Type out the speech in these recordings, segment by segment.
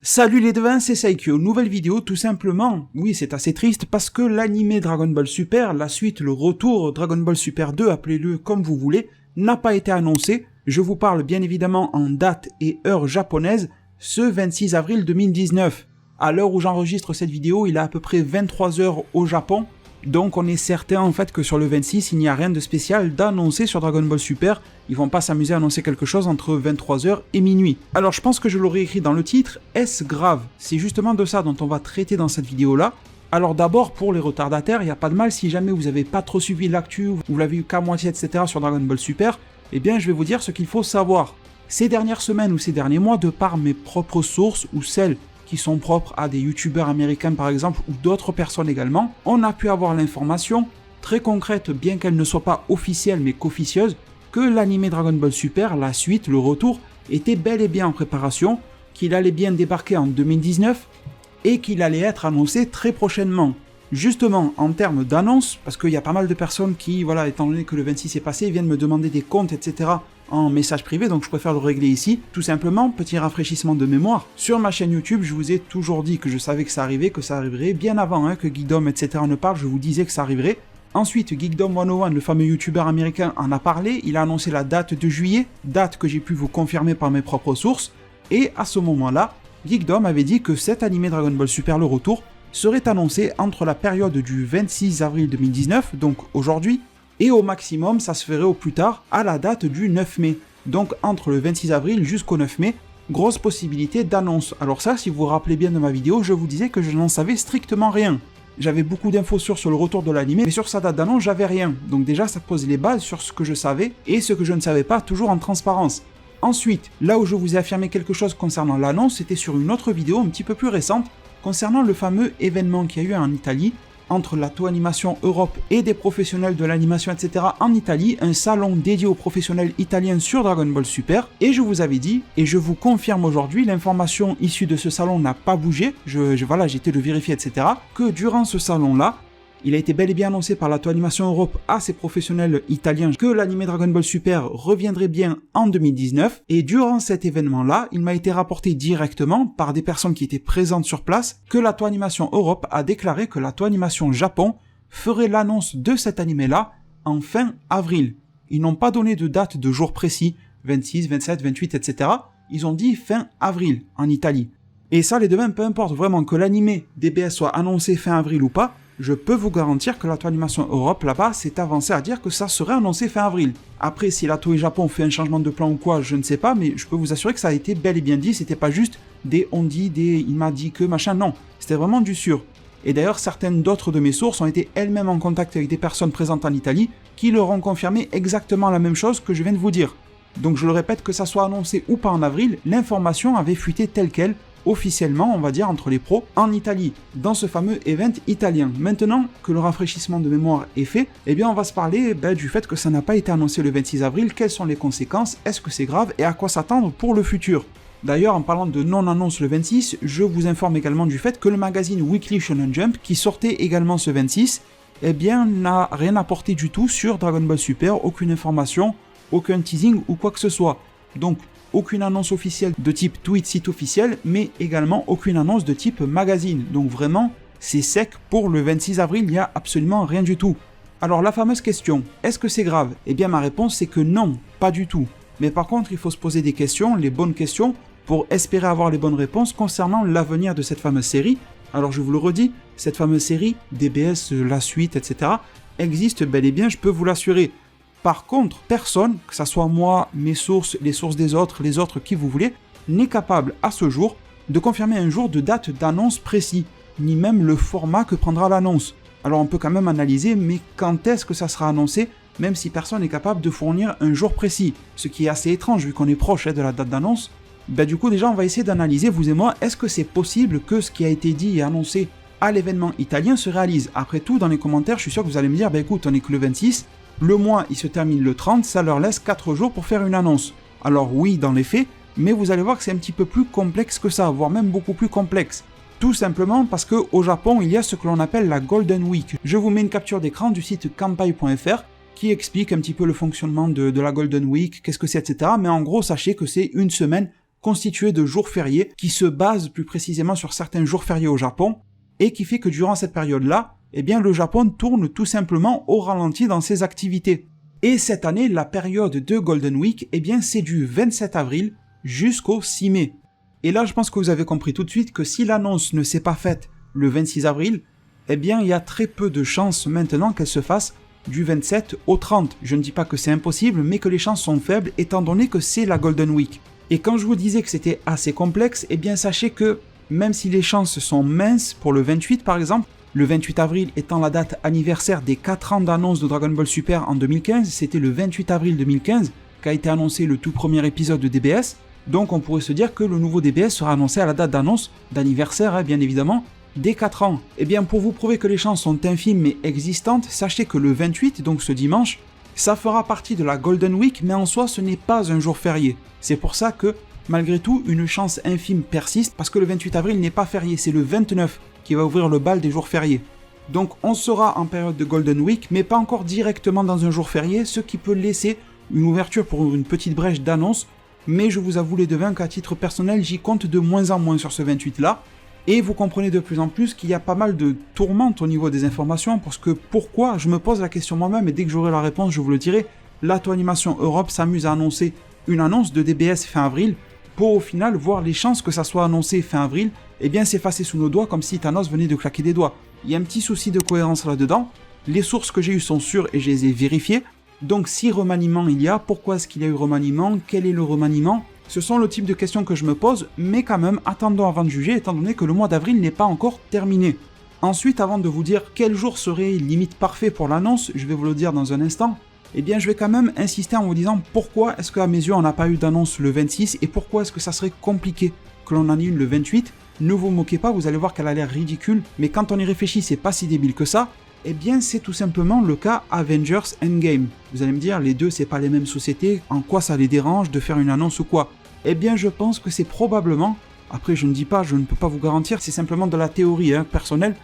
Salut les devins, c'est Saikyo, nouvelle vidéo tout simplement. Oui, c'est assez triste parce que l'animé Dragon Ball Super, la suite, le retour Dragon Ball Super 2, appelez-le comme vous voulez, n'a pas été annoncé. Je vous parle bien évidemment en date et heure japonaise, ce 26 avril 2019. À l'heure où j'enregistre cette vidéo, il est à peu près 23 h au Japon. Donc on est certain en fait que sur le 26, il n'y a rien de spécial d'annoncé sur Dragon Ball Super. Ils vont pas s'amuser à annoncer quelque chose entre 23 h et minuit. Alors je pense que je l'aurais écrit dans le titre, est-ce grave? C'est justement de ça dont on va traiter dans cette vidéo-là. Alors d'abord, pour les retardataires, il n'y a pas de mal si jamais vous n'avez pas trop suivi l'actu, vous l'avez eu qu'à moitié, etc. sur Dragon Ball Super, eh bien je vais vous dire ce qu'il faut savoir. Ces dernières semaines ou ces derniers mois, de par mes propres sources ou celles qui sont propres à des youtubeurs américains par exemple ou d'autres personnes également, on a pu avoir l'information, très concrète bien qu'elle ne soit pas officielle mais qu'officieuse, que l'animé Dragon Ball Super, la suite, le retour, était bel et bien en préparation, qu'il allait bien débarquer en 2019 et qu'il allait être annoncé très prochainement. Justement, en termes d'annonce, parce qu'il y a pas mal de personnes qui, voilà, étant donné que le 26 est passé, viennent me demander des comptes, etc. en message privé, donc je préfère le régler ici. Tout simplement, petit rafraîchissement de mémoire. Sur ma chaîne YouTube, je vous ai toujours dit que je savais que ça arrivait, que ça arriverait bien avant que Geekdom, etc. ne parle, je vous disais que ça arriverait. Ensuite, Geekdom 101, le fameux youtubeur américain, en a parlé, il a annoncé la date de juillet, date que j'ai pu vous confirmer par mes propres sources, et à ce moment-là, Geekdom avait dit que cet animé Dragon Ball Super le retour serait annoncé entre la période du 26 avril 2019, donc aujourd'hui, et au maximum ça se ferait au plus tard à la date du 9 mai. Donc entre le 26 avril jusqu'au 9 mai, grosse possibilité d'annonce. Alors ça, si vous vous rappelez bien de ma vidéo, je vous disais que je n'en savais strictement rien. J'avais beaucoup d'infos sur le retour de l'anime, mais sur sa date d'annonce, j'avais rien. Donc déjà, ça pose les bases sur ce que je savais et ce que je ne savais pas, toujours en transparence. Ensuite, là où je vous ai affirmé quelque chose concernant l'annonce, c'était sur une autre vidéo un petit peu plus récente, concernant le fameux événement qu'il y a eu en Italie, entre la Toei Animation Europe et des professionnels de l'animation, etc. en Italie, un salon dédié aux professionnels italiens sur Dragon Ball Super, et je vous avais dit, et je vous confirme aujourd'hui, l'information issue de ce salon n'a pas bougé, voilà, j'ai été le vérifier, etc., que durant ce salon-là, il a été bel et bien annoncé par la Toei Animation Europe à ses professionnels italiens que l'anime Dragon Ball Super reviendrait bien en 2019, et durant cet événement-là, il m'a été rapporté directement par des personnes qui étaient présentes sur place que la Toei Animation Europe a déclaré que la Toei Animation Japon ferait l'annonce de cet anime-là en fin avril. Ils n'ont pas donné de date de jour précis, 26, 27, 28, etc. Ils ont dit fin avril en Italie. Et ça, les devins, peu importe vraiment que l'anime DBS soit annoncé fin avril ou pas, je peux vous garantir que la Toei Animation Europe là-bas s'est avancé à dire que ça serait annoncé fin avril. Après, si la Toei Japon fait un changement de plan ou quoi, je ne sais pas, mais je peux vous assurer que ça a été bel et bien dit, c'était pas juste des on dit, des il m'a dit que machin, non, c'était vraiment du sûr. Et d'ailleurs, certaines d'autres de mes sources ont été elles-mêmes en contact avec des personnes présentes en Italie qui leur ont confirmé exactement la même chose que je viens de vous dire. Donc je le répète, que ça soit annoncé ou pas en avril, l'information avait fuité telle quelle, officiellement, on va dire, entre les pros, en Italie, dans ce fameux event italien. Maintenant que le rafraîchissement de mémoire est fait, eh bien on va se parler du fait que ça n'a pas été annoncé le 26 avril, quelles sont les conséquences, est-ce que c'est grave et à quoi s'attendre pour le futur. D'ailleurs, en parlant de non-annonce le 26, je vous informe également du fait que le magazine Weekly Shonen Jump, qui sortait également ce 26, eh bien n'a rien apporté du tout sur Dragon Ball Super, aucune information, aucun teasing ou quoi que ce soit. Donc, aucune annonce officielle de type tweet site officiel, mais également aucune annonce de type magazine. Donc vraiment, c'est sec pour le 26 avril, il n'y a absolument rien du tout. Alors la fameuse question, est-ce que c'est grave? Eh bien ma réponse c'est que non, pas du tout. Mais par contre, il faut se poser des questions, les bonnes questions, pour espérer avoir les bonnes réponses concernant l'avenir de cette fameuse série. Alors je vous le redis, cette fameuse série, DBS, la suite, etc., existe bel et bien, je peux vous l'assurer. Par contre, personne, que ce soit moi, mes sources, les sources des autres, les autres qui vous voulez, n'est capable à ce jour de confirmer un jour de date d'annonce précis, ni même le format que prendra l'annonce. Alors on peut quand même analyser, mais quand est-ce que ça sera annoncé, même si personne n'est capable de fournir un jour précis, ce qui est assez étrange vu qu'on est proche de la date d'annonce. Du coup déjà on va essayer d'analyser, vous et moi, est-ce que c'est possible que ce qui a été dit et annoncé à l'événement italien se réalise? Après tout, dans les commentaires, je suis sûr que vous allez me dire, écoute, on est que le 26, le mois il se termine le 30, ça leur laisse 4 jours pour faire une annonce. Alors oui, dans les faits, mais vous allez voir que c'est un petit peu plus complexe que ça, voire même beaucoup plus complexe. Tout simplement parce qu'au Japon, il y a ce que l'on appelle la Golden Week. Je vous mets une capture d'écran du site kanpai.fr qui explique un petit peu le fonctionnement de la Golden Week, qu'est-ce que c'est, etc. Mais en gros, sachez que c'est une semaine constitué de jours fériés qui se basent plus précisément sur certains jours fériés au Japon et qui fait que durant cette période-là, eh bien le Japon tourne tout simplement au ralenti dans ses activités. Et cette année, la période de Golden Week, eh bien c'est du 27 avril jusqu'au 6 mai. Et là, je pense que vous avez compris tout de suite que si l'annonce ne s'est pas faite le 26 avril, eh bien il y a très peu de chances maintenant qu'elle se fasse du 27 au 30. Je ne dis pas que c'est impossible, mais que les chances sont faibles étant donné que c'est la Golden Week. Et quand je vous disais que c'était assez complexe, eh bien sachez que même si les chances sont minces pour le 28 par exemple, le 28 avril étant la date anniversaire des 4 ans d'annonce de Dragon Ball Super en 2015, c'était le 28 avril 2015 qu'a été annoncé le tout premier épisode de DBS, donc on pourrait se dire que le nouveau DBS sera annoncé à la date d'annonce d'anniversaire, bien évidemment, des 4 ans. Et bien pour vous prouver que les chances sont infimes mais existantes, sachez que le 28, donc ce dimanche, ça fera partie de la Golden Week, mais en soi ce n'est pas un jour férié. C'est pour ça que, malgré tout, une chance infime persiste, parce que le 28 avril n'est pas férié, c'est le 29 qui va ouvrir le bal des jours fériés. Donc on sera en période de Golden Week, mais pas encore directement dans un jour férié, ce qui peut laisser une ouverture pour une petite brèche d'annonce, mais je vous avoue les devins qu'à titre personnel, j'y compte de moins en moins sur ce 28-là, et vous comprenez de plus en plus qu'il y a pas mal de tourmentes au niveau des informations, parce que pourquoi, je me pose la question moi-même, et dès que j'aurai la réponse, je vous le dirai. L'Ato Animation Europe s'amuse à annoncer une annonce de DBS fin avril, pour au final voir les chances que ça soit annoncé fin avril, eh bien s'effacer sous nos doigts comme si Thanos venait de claquer des doigts. Il y a un petit souci de cohérence là-dedans, les sources que j'ai eues sont sûres et je les ai vérifiées, donc si remaniement il y a, pourquoi est-ce qu'il y a eu remaniement, quel est le remaniement? Ce sont le type de questions que je me pose, mais quand même, attendons avant de juger, étant donné que le mois d'avril n'est pas encore terminé. Ensuite, avant de vous dire quel jour serait limite parfait pour l'annonce, je vais vous le dire dans un instant, eh bien je vais quand même insister en vous disant pourquoi est-ce qu'à mes yeux on n'a pas eu d'annonce le 26 et pourquoi est-ce que ça serait compliqué que l'on en ait une le 28. Ne vous moquez pas, vous allez voir qu'elle a l'air ridicule, mais quand on y réfléchit c'est pas si débile que ça. Eh bien c'est tout simplement le cas Avengers Endgame. Vous allez me dire, les deux c'est pas les mêmes sociétés, en quoi ça les dérange de faire une annonce ou quoi? Eh bien je pense que c'est probablement, après je ne dis pas, je ne peux pas vous garantir, c'est simplement de la théorie personnelle,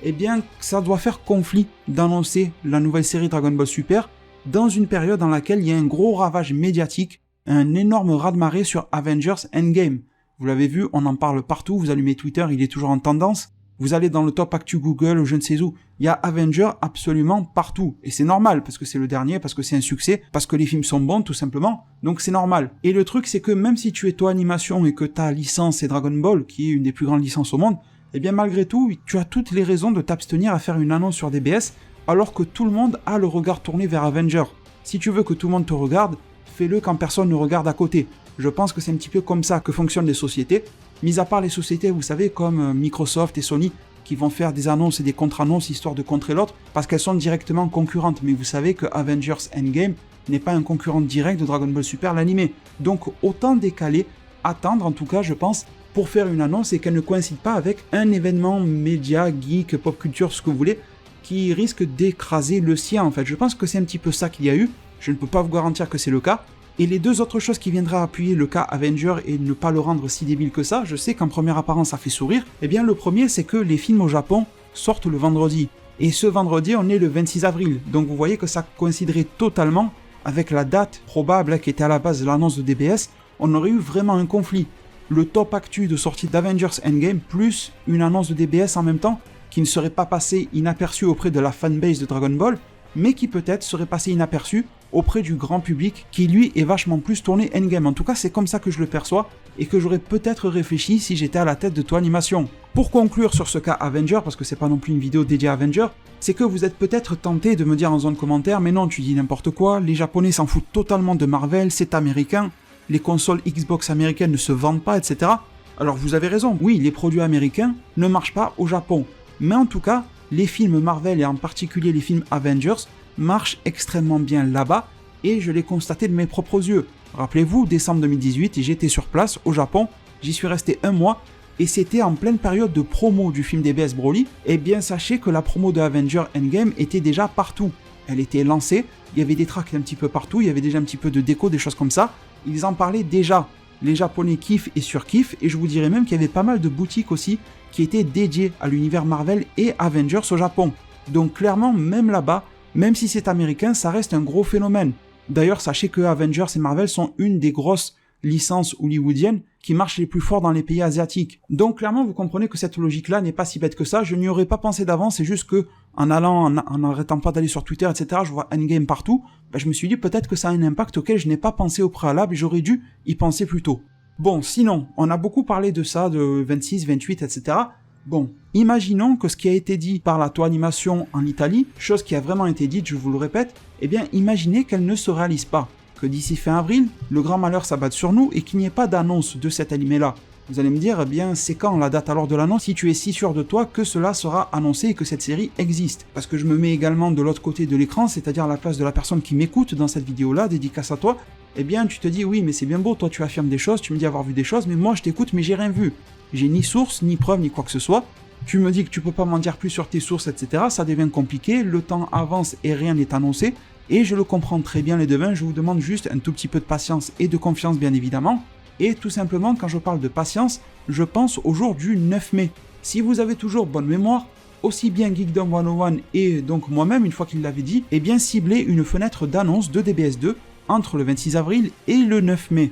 eh bien ça doit faire conflit d'annoncer la nouvelle série Dragon Ball Super dans une période dans laquelle il y a un gros ravage médiatique, un énorme raz-de-marée sur Avengers Endgame. Vous l'avez vu, on en parle partout, vous allumez Twitter, il est toujours en tendance, vous allez dans le top actu Google ou je ne sais où, il y a Avengers absolument partout. Et c'est normal, parce que c'est le dernier, parce que c'est un succès, parce que les films sont bons tout simplement, donc c'est normal. Et le truc c'est que même si tu es toi animation et que ta licence c'est Dragon Ball, qui est une des plus grandes licences au monde, eh bien malgré tout, tu as toutes les raisons de t'abstenir à faire une annonce sur DBS, alors que tout le monde a le regard tourné vers Avengers. Si tu veux que tout le monde te regarde, fais-le quand personne ne regarde à côté. Je pense que c'est un petit peu comme ça que fonctionnent les sociétés. Mis à part les sociétés, vous savez, comme Microsoft et Sony, qui vont faire des annonces et des contre-annonces histoire de contrer l'autre, parce qu'elles sont directement concurrentes. Mais vous savez que Avengers Endgame n'est pas un concurrent direct de Dragon Ball Super, l'animé. Donc autant décaler, attendre en tout cas, je pense, pour faire une annonce et qu'elle ne coïncide pas avec un événement média, geek, pop culture, ce que vous voulez, qui risque d'écraser le sien en fait. Je pense que c'est un petit peu ça qu'il y a eu, je ne peux pas vous garantir que c'est le cas. Et les deux autres choses qui viendraient appuyer le cas Avenger et ne pas le rendre si débile que ça, je sais qu'en première apparence ça fait sourire, eh bien le premier c'est que les films au Japon sortent le vendredi. Et ce vendredi on est le 26 avril, donc vous voyez que ça coïnciderait totalement avec la date probable qui était à la base de l'annonce de DBS, on aurait eu vraiment un conflit. Le top actu de sortie d'Avengers Endgame plus une annonce de DBS en même temps, qui ne serait pas passé inaperçu auprès de la fanbase de Dragon Ball, mais qui peut-être serait passé inaperçu auprès du grand public, qui lui est vachement plus tourné Endgame. En tout cas, c'est comme ça que je le perçois, et que j'aurais peut-être réfléchi si j'étais à la tête de Toei Animation. Pour conclure sur ce cas Avenger, parce que c'est pas non plus une vidéo dédiée à Avenger, c'est que vous êtes peut-être tenté de me dire en zone commentaire, mais non, tu dis n'importe quoi, les Japonais s'en foutent totalement de Marvel, c'est américain, les consoles Xbox américaines ne se vendent pas, etc. Alors vous avez raison, oui, les produits américains ne marchent pas au Japon. Mais en tout cas, les films Marvel et en particulier les films Avengers marchent extrêmement bien là-bas et je l'ai constaté de mes propres yeux. Rappelez-vous, décembre 2018, j'étais sur place au Japon, j'y suis resté 1 mois et c'était en pleine période de promo du film DBS Broly. Et bien sachez que la promo de Avengers Endgame était déjà partout. Elle était lancée, il y avait des tracks un petit peu partout, il y avait déjà un petit peu de déco, des choses comme ça. Ils en parlaient déjà. Les Japonais kiffent et surkiffent et je vous dirais même qu'il y avait pas mal de boutiques aussi qui étaient dédiées à l'univers Marvel et Avengers au Japon. Donc clairement, même là-bas, même si c'est américain, ça reste un gros phénomène. D'ailleurs, sachez que Avengers et Marvel sont une des grosses licences hollywoodiennes qui marchent les plus forts dans les pays asiatiques. Donc clairement, vous comprenez que cette logique-là n'est pas si bête que ça. Je n'y aurais pas pensé d'avance, c'est juste que en n'arrêtant pas d'aller sur Twitter, etc., je vois Endgame partout, je me suis dit peut-être que ça a un impact auquel je n'ai pas pensé au préalable et j'aurais dû y penser plus tôt. Bon, sinon, on a beaucoup parlé de ça, de 26, 28, etc. Bon, imaginons que ce qui a été dit par la Toei Animation en Italie, chose qui a vraiment été dite, je vous le répète, eh bien imaginez qu'elle ne se réalise pas. Que d'ici fin avril, le grand malheur s'abatte sur nous et qu'il n'y ait pas d'annonce de cet animé-là. Vous allez me dire, eh bien c'est quand la date alors de l'annonce si tu es si sûr de toi que cela sera annoncé et que cette série existe. Parce que je me mets également de l'autre côté de l'écran, c'est-à-dire à la place de la personne qui m'écoute dans cette vidéo-là, dédicace à toi, eh bien tu te dis oui mais c'est bien beau, toi tu affirmes des choses, tu me dis avoir vu des choses, mais moi je t'écoute mais j'ai rien vu. J'ai ni source, ni preuve, ni quoi que ce soit. Tu me dis que tu peux pas m'en dire plus sur tes sources, etc. Ça devient compliqué, le temps avance et rien n'est annoncé. Et je le comprends très bien les devins, je vous demande juste un tout petit peu de patience et de confiance bien évidemment. Et tout simplement, quand je parle de patience, je pense au jour du 9 mai. Si vous avez toujours bonne mémoire, aussi bien Geekdom 101 et donc moi-même, une fois qu'il l'avait dit, eh bien cibler une fenêtre d'annonce de DBS2 entre le 26 avril et le 9 mai.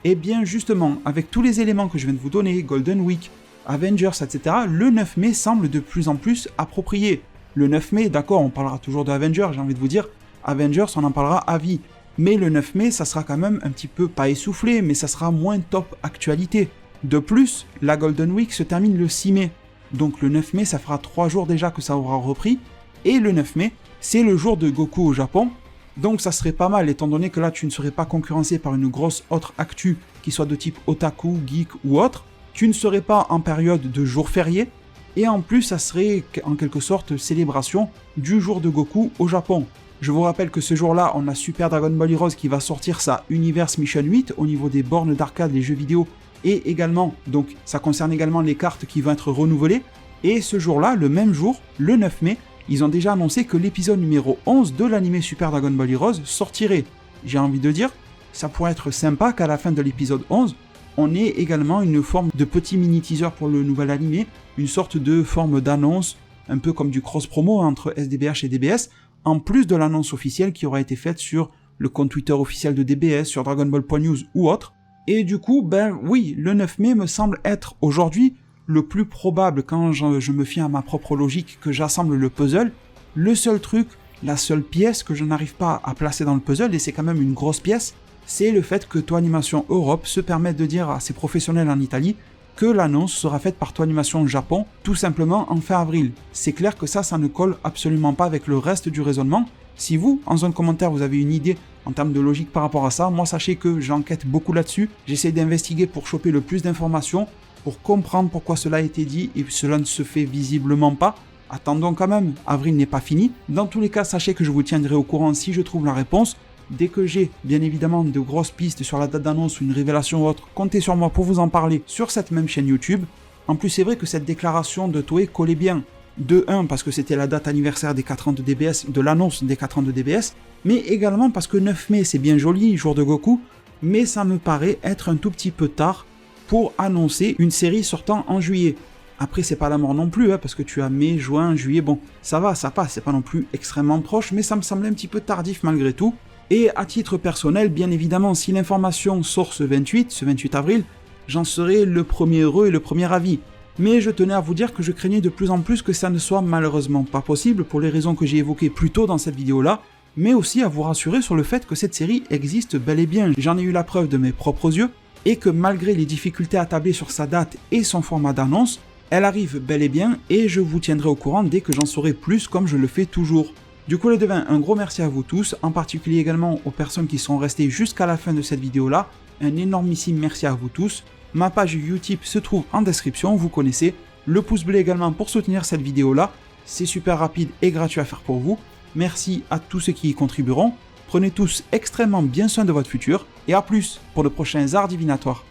Et bien justement, avec tous les éléments que je viens de vous donner, Golden Week, Avengers, etc., le 9 mai semble de plus en plus approprié. Le 9 mai, d'accord, on parlera toujours de Avengers, j'ai envie de vous dire, Avengers, on en parlera à vie. Mais le 9 mai, ça sera quand même un petit peu, pas essoufflé, mais ça sera moins top actualité. De plus, la Golden Week se termine le 6 mai. Donc le 9 mai, ça fera 3 jours déjà que ça aura repris. Et le 9 mai, c'est le jour de Goku au Japon. Donc ça serait pas mal, étant donné que là, tu ne serais pas concurrencé par une grosse autre actu, qui soit de type otaku, geek ou autre. Tu ne serais pas en période de jour férié. Et en plus, ça serait en quelque sorte célébration du jour de Goku au Japon. Je vous rappelle que ce jour-là, on a Super Dragon Ball Heroes qui va sortir sa Universe Mission 8 au niveau des bornes d'arcade, les jeux vidéo, et également, donc ça concerne également les cartes qui vont être renouvelées. Et ce jour-là, le même jour, le 9 mai, ils ont déjà annoncé que l'épisode numéro 11 de l'anime Super Dragon Ball Heroes sortirait. J'ai envie de dire, ça pourrait être sympa qu'à la fin de l'épisode 11, on ait également une forme de petit mini-teaser pour le nouvel animé, une sorte de forme d'annonce, un peu comme du cross-promo entre SDBH et DBS, en plus de l'annonce officielle qui aura été faite sur le compte Twitter officiel de DBS, sur Dragon Ball.news ou autre. Et du coup, oui, le 9 mai me semble être aujourd'hui le plus probable quand je me fie à ma propre logique que j'assemble le puzzle. Le seul truc, la seule pièce que je n'arrive pas à placer dans le puzzle, et c'est quand même une grosse pièce, c'est le fait que Toei Animation Europe se permette de dire à ses professionnels en Italie que l'annonce sera faite par Toei Animation Japon, tout simplement en fin avril. C'est clair que ça ne colle absolument pas avec le reste du raisonnement. Si vous, en zone commentaire, vous avez une idée en termes de logique par rapport à ça, moi sachez que j'enquête beaucoup là-dessus, j'essaie d'investiguer pour choper le plus d'informations, pour comprendre pourquoi cela a été dit, et cela ne se fait visiblement pas. Attendons quand même, avril n'est pas fini. Dans tous les cas, sachez que je vous tiendrai au courant si je trouve la réponse. Dès que j'ai, bien évidemment, de grosses pistes sur la date d'annonce ou une révélation ou autre, comptez sur moi pour vous en parler sur cette même chaîne YouTube. En plus, c'est vrai que cette déclaration de Toei collait bien. De 1, parce que c'était la date anniversaire des 4 ans de DBS, de l'annonce des 4 ans de DBS, mais également parce que 9 mai, c'est bien joli, jour de Goku, mais ça me paraît être un tout petit peu tard pour annoncer une série sortant en juillet. Après, c'est pas la mort non plus, parce que tu as mai, juin, juillet, bon, ça va, ça passe, c'est pas non plus extrêmement proche, mais ça me semblait un petit peu tardif malgré tout. Et à titre personnel, bien évidemment, si l'information sort ce 28 avril, j'en serai le premier heureux et le premier ravi. Mais je tenais à vous dire que je craignais de plus en plus que ça ne soit malheureusement pas possible pour les raisons que j'ai évoquées plus tôt dans cette vidéo-là, mais aussi à vous rassurer sur le fait que cette série existe bel et bien. J'en ai eu la preuve de mes propres yeux, et que malgré les difficultés à tabler sur sa date et son format d'annonce, elle arrive bel et bien et je vous tiendrai au courant dès que j'en saurai plus comme je le fais toujours. Du coup les devins, un gros merci à vous tous, en particulier également aux personnes qui sont restées jusqu'à la fin de cette vidéo-là, un énormissime merci à vous tous. Ma page Utip se trouve en description, vous connaissez, le pouce bleu également pour soutenir cette vidéo-là, c'est super rapide et gratuit à faire pour vous. Merci à tous ceux qui y contribueront, prenez tous extrêmement bien soin de votre futur, et à plus pour de prochains arts divinatoires.